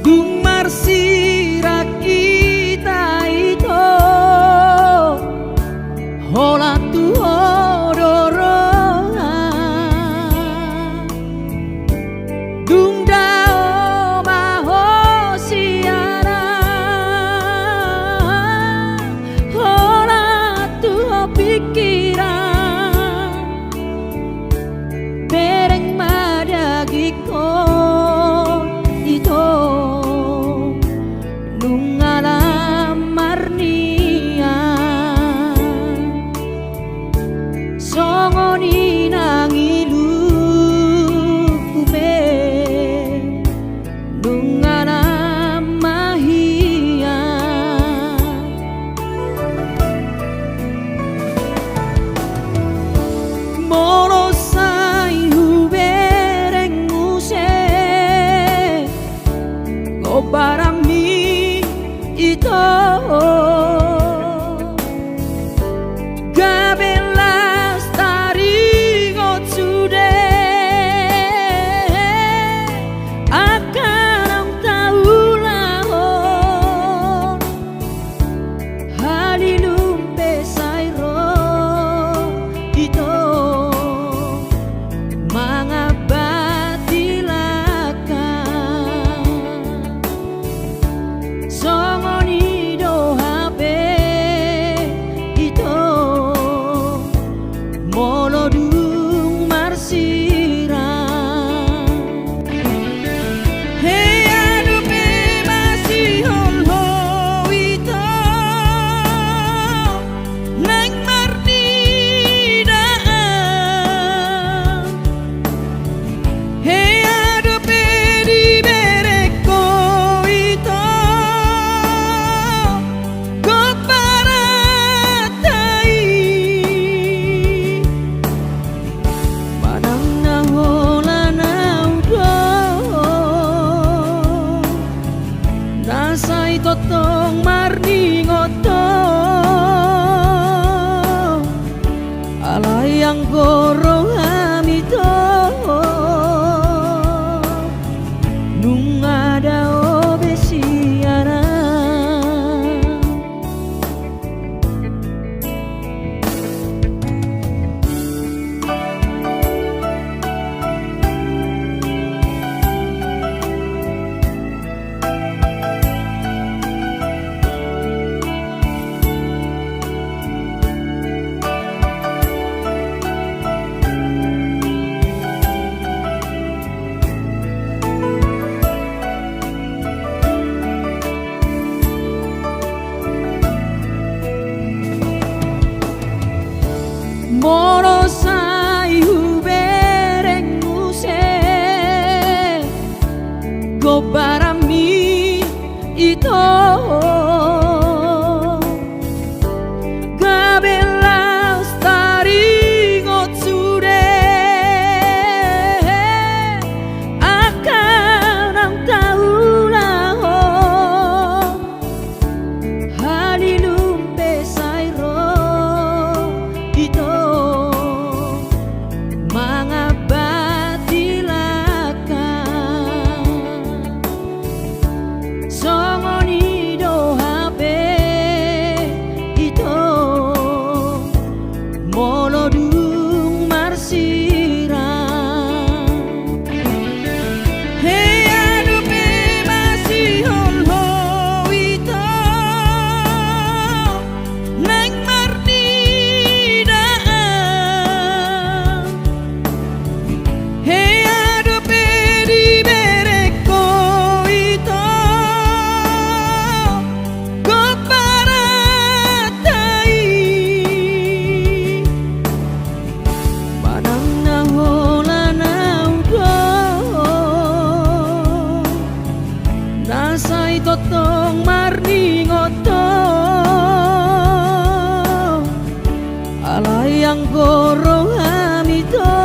dung marsira kita itu hola tu hororo dung dao maho siara hola tu pikiran bereng madagiko songoni nangilu kume nungana mahia moro sai hubereng muse gobarami ito nasai totong marni ngoto alayang goro hamito nung ada obesiana moro sai hubereng muse gobarami ito gabela stari ngotsure akan ang taulaho halilumpe sairo ito songoni do habe ito molo dung marsira hey adupe masih holho ito nang marni daan hey adupe di bereko ito nasai totong marni ngoto alayang goro hamito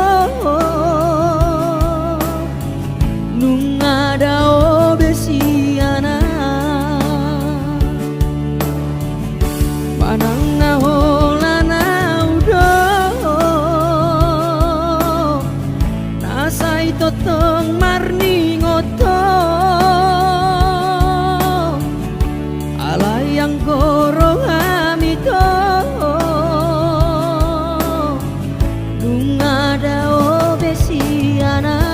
nung ada obesiana manang nahola naudo nasai totong marni ngoto besiana